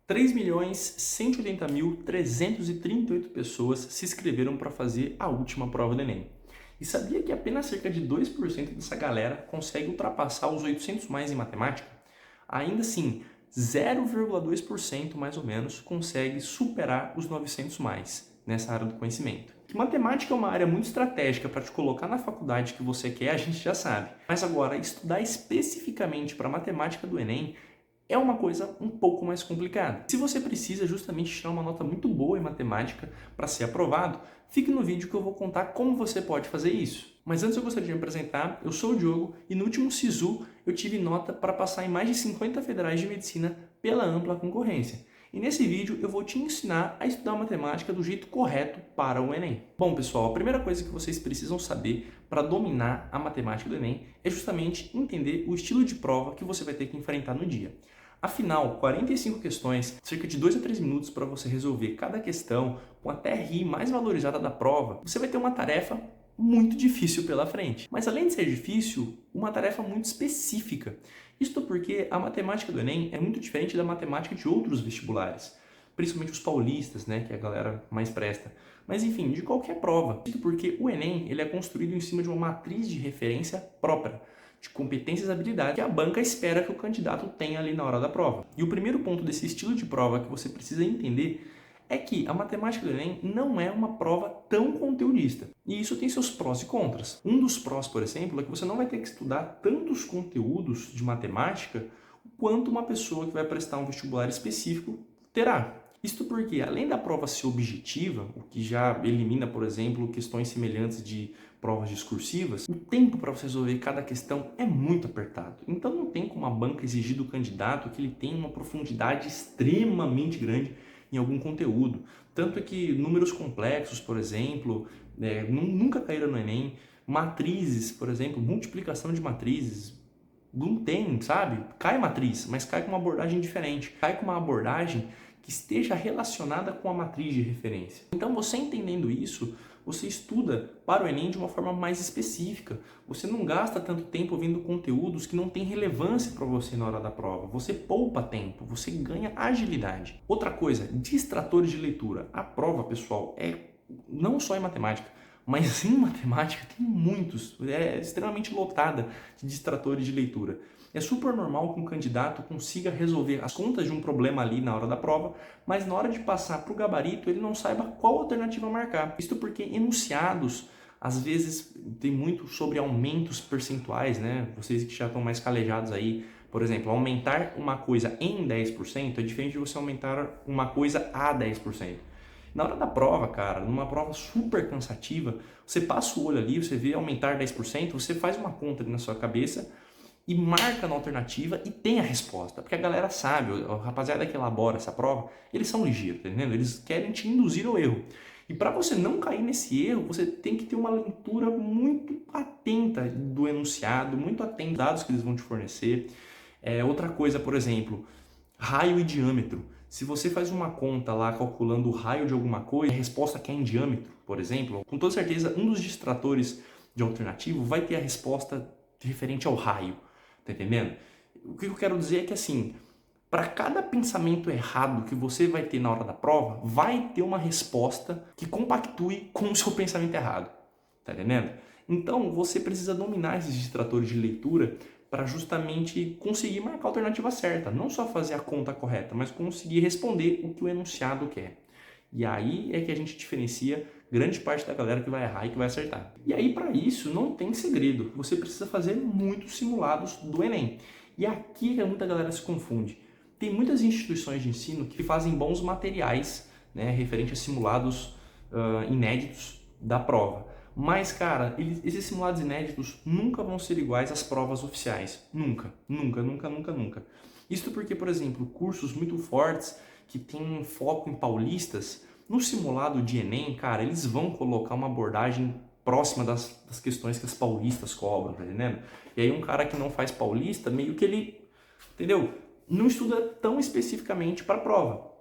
3.180.338 pessoas se inscreveram para fazer a última prova do Enem. E sabia que apenas cerca de 2% dessa galera consegue ultrapassar os 800 mais em matemática? Ainda assim, 0,2% mais ou menos consegue superar os 900 mais nessa área do conhecimento. Que matemática é uma área muito estratégica para te colocar na faculdade que você quer, a gente já sabe. Mas agora, estudar especificamente para a matemática do Enem é uma coisa um pouco mais complicada. Se você precisa justamente tirar uma nota muito boa em matemática para ser aprovado, fique no vídeo que eu vou contar como você pode fazer isso. Mas antes eu gostaria de me apresentar, eu sou o Diogo e no último SISU eu tive nota para passar em mais de 50 federais de medicina pela ampla concorrência. E nesse vídeo eu vou te ensinar a estudar matemática do jeito correto para o Enem. Bom pessoal, a primeira coisa que vocês precisam saber para dominar a matemática do Enem é justamente entender o estilo de prova que você vai ter que enfrentar no dia. Afinal, 45 questões, cerca de 2 a 3 minutos para você resolver cada questão, com a TRI mais valorizada da prova, você vai ter uma tarefa muito difícil pela frente. Mas além de ser difícil, uma tarefa muito específica. Isto porque a matemática do Enem é muito diferente da matemática de outros vestibulares, principalmente os paulistas, né, que a galera mais presta. Mas enfim, de qualquer prova. Isto porque o Enem ele é construído em cima de uma matriz de referência própria, de competências e habilidades que a banca espera que o candidato tenha ali na hora da prova. E o primeiro ponto desse estilo de prova que você precisa entender é que a matemática do Enem não é uma prova tão conteudista. E isso tem seus prós e contras. Um dos prós, por exemplo, é que você não vai ter que estudar tantos conteúdos de matemática quanto uma pessoa que vai prestar um vestibular específico terá. Isto porque, além da prova ser objetiva, o que já elimina, por exemplo, questões semelhantes de provas discursivas, o tempo para você resolver cada questão é muito apertado. Então não tem como a banca exigir do candidato que ele tenha uma profundidade extremamente grande em algum conteúdo. Tanto é que números complexos, por exemplo, nunca caíram no Enem. Matrizes, por exemplo, multiplicação de matrizes, não tem, sabe? Cai matriz, mas cai com uma abordagem diferente. Cai com uma abordagem que esteja relacionada com a matriz de referência. Então, você entendendo isso, você estuda para o Enem de uma forma mais específica. Você não gasta tanto tempo vendo conteúdos que não têm relevância para você na hora da prova. Você poupa tempo, você ganha agilidade. Outra coisa, distratores de leitura. A prova, pessoal, é não só em matemática, mas em matemática tem muitos, é extremamente lotada de distratores de leitura. É super normal que um candidato consiga resolver as contas de um problema ali na hora da prova, mas na hora de passar para o gabarito ele não saiba qual alternativa marcar. Isto porque enunciados, às vezes, tem muito sobre aumentos percentuais, né? Vocês que já estão mais calejados aí, por exemplo, aumentar uma coisa em 10% é diferente de você aumentar uma coisa a 10%. Na hora da prova, cara, numa prova super cansativa, você passa o olho ali, você vê aumentar 10%, você faz uma conta ali na sua cabeça e marca na alternativa e tem a resposta. Porque a galera sabe, a rapaziada que elabora essa prova, eles são ligeiros, tá entendendo? Eles querem te induzir ao erro. E para você não cair nesse erro, você tem que ter uma leitura muito atenta do enunciado, muito atenta aos dados que eles vão te fornecer. Outra coisa, por exemplo, raio e diâmetro. Se você faz uma conta lá calculando o raio de alguma coisa, a resposta que é em diâmetro, por exemplo, com toda certeza um dos distratores de alternativo vai ter a resposta referente ao raio. Tá entendendo? O que eu quero dizer é que assim, para cada pensamento errado que você vai ter na hora da prova, vai ter uma resposta que compactue com o seu pensamento errado. Tá entendendo? Então você precisa dominar esses distratores de leitura para justamente conseguir marcar a alternativa certa. Não só fazer a conta correta, mas conseguir responder o que o enunciado quer. E aí é que a gente diferencia grande parte da galera que vai errar e que vai acertar. E aí, para isso, não tem segredo. Você precisa fazer muitos simulados do Enem. E aqui que muita galera se confunde. Tem muitas instituições de ensino que fazem bons materiais, né, referente a simulados inéditos da prova. Mas, cara, esses simulados inéditos nunca vão ser iguais às provas oficiais. Nunca, nunca, nunca, nunca, nunca. Isso porque, por exemplo, cursos muito fortes que têm foco em paulistas, no simulado de Enem, cara, eles vão colocar uma abordagem próxima das questões que as paulistas cobram, tá entendendo? E aí um cara que não faz paulista, meio que ele, entendeu? Não estuda tão especificamente para a prova.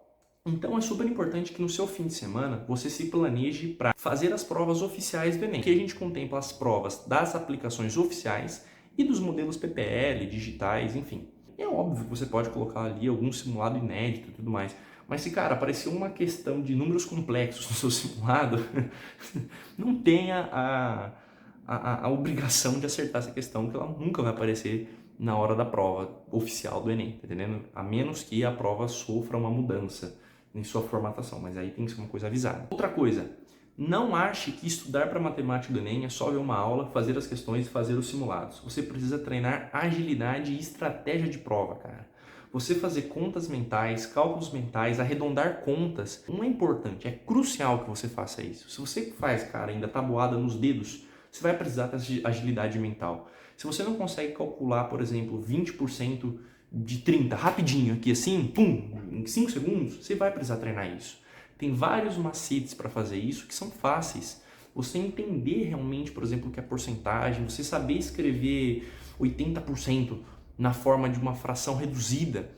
Então é super importante que no seu fim de semana você se planeje para fazer as provas oficiais do Enem. Aqui a gente contempla as provas das aplicações oficiais e dos modelos PPL, digitais, enfim. é óbvio que você pode colocar ali algum simulado inédito e tudo mais. Mas se, cara, apareceu uma questão de números complexos no seu simulado, não tenha a obrigação de acertar essa questão, que ela nunca vai aparecer na hora da prova oficial do Enem, tá entendendo? A menos que a prova sofra uma mudança em sua formatação, mas aí tem que ser uma coisa avisada. Outra coisa, não ache que estudar para matemática do Enem é só ver uma aula, fazer as questões e fazer os simulados. Você precisa treinar agilidade e estratégia de prova, cara. Você fazer contas mentais, cálculos mentais, arredondar contas, não é importante, é crucial que você faça isso. Se você faz, cara, ainda tabuada nos dedos, você vai precisar ter agilidade mental. Se você não consegue calcular, por exemplo, 20% de 30 rapidinho aqui assim, pum, em 5 segundos, você vai precisar treinar isso. Tem vários macetes para fazer isso que são fáceis. Você entender realmente, por exemplo, o que é porcentagem, você saber escrever 80% na forma de uma fração reduzida,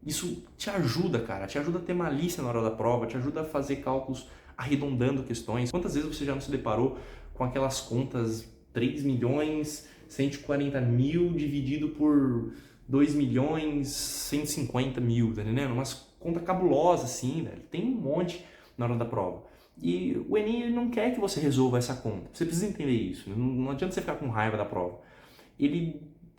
isso te ajuda, cara, te ajuda a ter malícia na hora da prova, te ajuda a fazer cálculos arredondando questões. Quantas vezes você já não se deparou com aquelas contas 3 milhões 140 mil dividido por 2 milhões 150 mil, tá entendendo? Umas contas cabulosas assim, velho. Tem um monte na hora da prova. E o Enem ele não quer que você resolva essa conta. Você precisa entender isso. Não adianta você ficar com raiva da prova.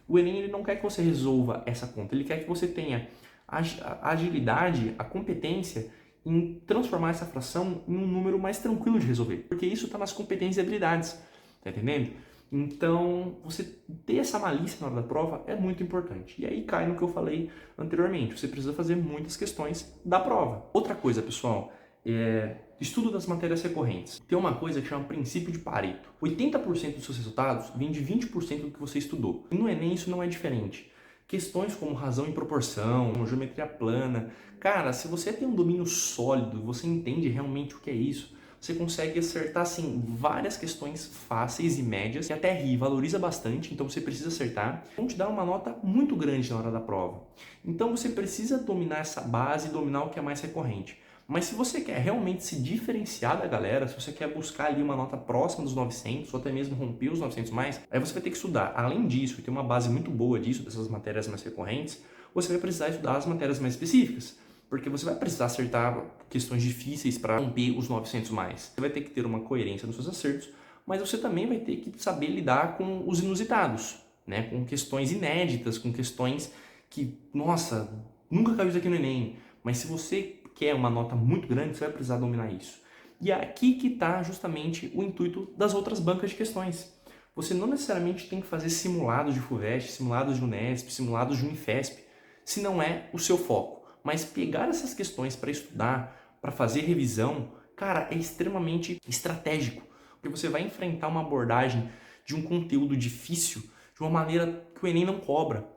O Enem ele não quer que você resolva essa conta. Ele quer que você tenha a agilidade, a competência em transformar essa fração em um número mais tranquilo de resolver. Porque isso está nas competências e habilidades. Tá entendendo? Então, você ter essa malícia na hora da prova é muito importante. E aí cai no que eu falei anteriormente. Você precisa fazer muitas questões da prova. Outra coisa, pessoal, é estudo das matérias recorrentes. Tem uma coisa que chama princípio de Pareto. 80% dos seus resultados vem de 20% do que você estudou. E no Enem isso não é diferente. Questões como razão e proporção, geometria plana. Cara, se você tem um domínio sólido, você entende realmente o que é isso, você consegue acertar assim várias questões fáceis e médias, que até ri, valoriza bastante, então você precisa acertar. Vão te dar uma nota muito grande na hora da prova. Então você precisa dominar essa base e dominar o que é mais recorrente. Mas se você quer realmente se diferenciar da galera, se você quer buscar ali uma nota próxima dos 900 ou até mesmo romper os 900 mais, aí você vai ter que estudar. Além disso, e ter uma base muito boa disso, dessas matérias mais recorrentes, você vai precisar estudar as matérias mais específicas. Porque você vai precisar acertar questões difíceis para romper os 900 mais. Você vai ter que ter uma coerência nos seus acertos, mas você também vai ter que saber lidar com os inusitados, né? Com questões inéditas, com questões que, nossa, nunca caiu isso aqui no Enem. Mas se você quer uma nota muito grande, você vai precisar dominar isso. E é aqui que está justamente o intuito das outras bancas de questões. Você não necessariamente tem que fazer simulados de FUVEST, simulados de Unesp, simulados de Unifesp, se não é o seu foco. Mas pegar essas questões para estudar, para fazer revisão, cara, é extremamente estratégico. Porque você vai enfrentar uma abordagem de um conteúdo difícil de uma maneira que o Enem não cobra.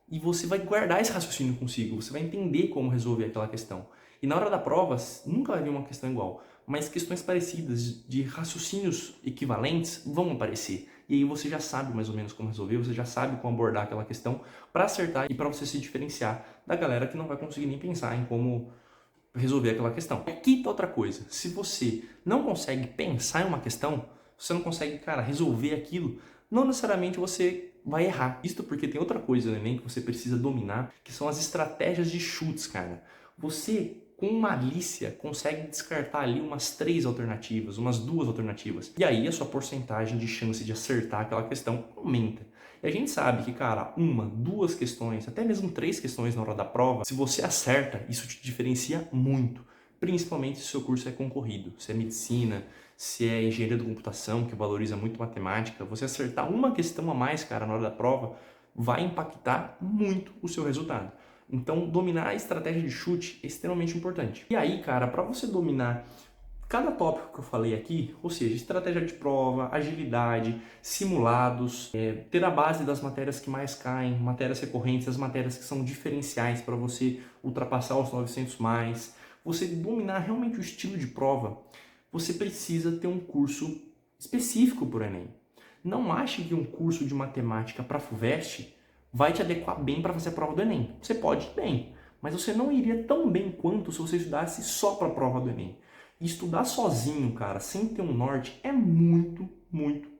E você vai guardar esse raciocínio consigo, você vai entender como resolver aquela questão. E na hora da prova, nunca vai vir uma questão igual, mas questões parecidas, de raciocínios equivalentes, vão aparecer. E aí você já sabe mais ou menos como resolver, você já sabe como abordar aquela questão para acertar e para você se diferenciar da galera que não vai conseguir nem pensar em como resolver aquela questão. Aqui tá outra coisa, se você não consegue pensar em uma questão, você não consegue, cara, resolver aquilo, não necessariamente você vai errar. Isto porque tem outra coisa no Enem que você precisa dominar, que são as estratégias de chutes, cara. Você, com malícia, consegue descartar ali umas 3 alternativas, umas 2 alternativas. E aí a sua porcentagem de chance de acertar aquela questão aumenta. E a gente sabe que, cara, 1, 2 questões, até mesmo 3 questões na hora da prova, se você acerta, isso te diferencia muito. Principalmente se o seu curso é concorrido, se é medicina, se é engenharia da computação, que valoriza muito matemática. Você acertar uma questão a mais, cara, na hora da prova, vai impactar muito o seu resultado. Então, dominar a estratégia de chute é extremamente importante. E aí, cara, para você dominar cada tópico que eu falei aqui, ou seja, estratégia de prova, agilidade, simulados, ter a base das matérias que mais caem, matérias recorrentes, as matérias que são diferenciais para você ultrapassar os 900 mais, você dominar realmente o estilo de prova, você precisa ter um curso específico para o Enem. Não ache que um curso de matemática para FUVEST vai te adequar bem para fazer a prova do Enem. Você pode ir bem, mas você não iria tão bem quanto se você estudasse só para a prova do Enem. E estudar sozinho, cara, sem ter um norte, é muito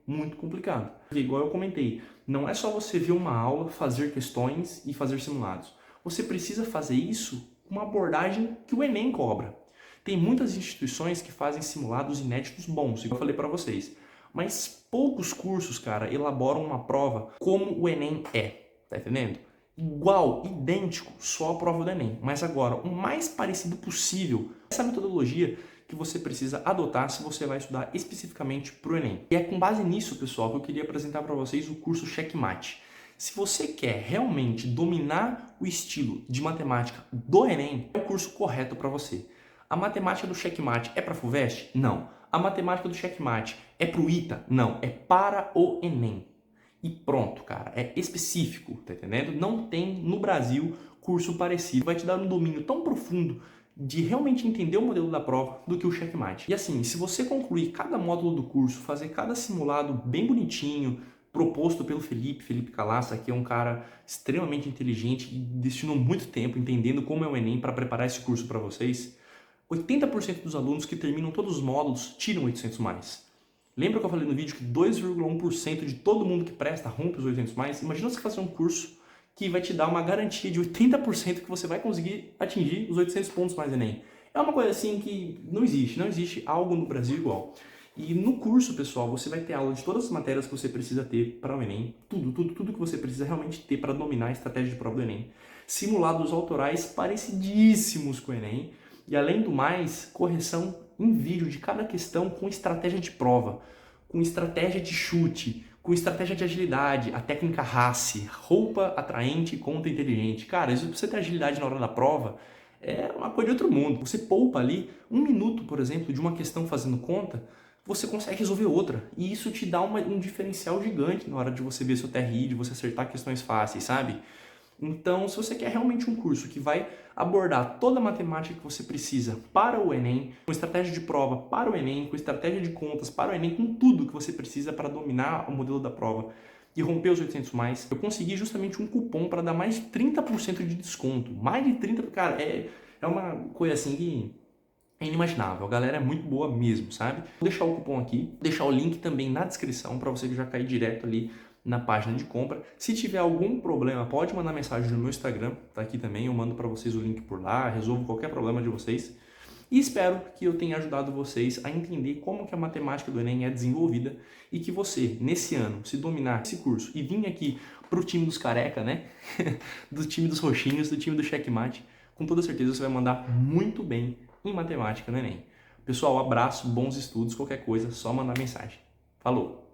muito complicado. Porque, igual eu comentei, não é só você ver uma aula, fazer questões e fazer simulados. Você precisa fazer isso com uma abordagem que o Enem cobra. Tem muitas instituições que fazem simulados inéditos bons, igual eu falei para vocês. Mas poucos cursos, cara, elaboram uma prova como o Enem é. Tá entendendo? Igual, idêntico, só a prova do Enem. Mas agora, o mais parecido possível. Essa metodologia que você precisa adotar se você vai estudar especificamente para o Enem. E é com base nisso, pessoal, que eu queria apresentar para vocês o curso Checkmate. Se você quer realmente dominar o estilo de matemática do Enem, é o curso correto para você. A matemática do Checkmate é para a FUVEST? Não. A matemática do Checkmate é para o ITA? Não. É para o Enem. E pronto, cara. É específico, tá entendendo? Não tem no Brasil curso parecido. Vai te dar um domínio tão profundo de realmente entender o modelo da prova do que o Checkmate. E assim, se você concluir cada módulo do curso, fazer cada simulado bem bonitinho, proposto pelo Felipe Calassa, que é um cara extremamente inteligente e destinou muito tempo entendendo como é o Enem para preparar esse curso para vocês, 80% dos alunos que terminam todos os módulos tiram 800 mais. Lembra que eu falei no vídeo que 2,1% de todo mundo que presta rompe os 800 mais? Imagina você fazer um curso que vai te dar uma garantia de 80% que você vai conseguir atingir os 800 pontos mais Enem. É uma coisa assim que não existe algo no Brasil igual. E no curso, pessoal, você vai ter aula de todas as matérias que você precisa ter para o Enem, tudo que você precisa realmente ter para dominar a estratégia de prova do Enem. Simulados autorais parecidíssimos com o Enem e, além do mais, correção em vídeo de cada questão com estratégia de prova, com estratégia de chute, com estratégia de agilidade, a técnica RACE, roupa atraente e conta inteligente. Cara, isso pra você ter agilidade na hora da prova é uma coisa de outro mundo. Você poupa ali 1 minuto, por exemplo, de uma questão fazendo conta, você consegue resolver outra. E isso te dá um diferencial gigante na hora de você ver seu TRI, de você acertar questões fáceis, sabe? Então, se você quer realmente um curso que vai abordar toda a matemática que você precisa para o Enem, com estratégia de prova para o Enem, com estratégia de contas para o Enem, com tudo que você precisa para dominar o modelo da prova e romper os 800 mais, eu consegui justamente um cupom para dar mais de 30% de desconto. Mais de 30%, cara, é uma coisa assim que é inimaginável. A galera é muito boa mesmo, sabe? Vou deixar o cupom aqui, vou deixar o link também na descrição para você já cair direto ali na página de compra. Se tiver algum problema, pode mandar mensagem no meu Instagram, tá aqui também, eu mando para vocês o link por lá, resolvo qualquer problema de vocês. E espero que eu tenha ajudado vocês a entender como que a matemática do Enem é desenvolvida e que você, nesse ano, se dominar esse curso e vir aqui pro time dos careca, né? Do time dos roxinhos, do time do Checkmate, com toda certeza você vai mandar muito bem em matemática no Enem. Pessoal, abraço, bons estudos, qualquer coisa, só mandar mensagem. Falou!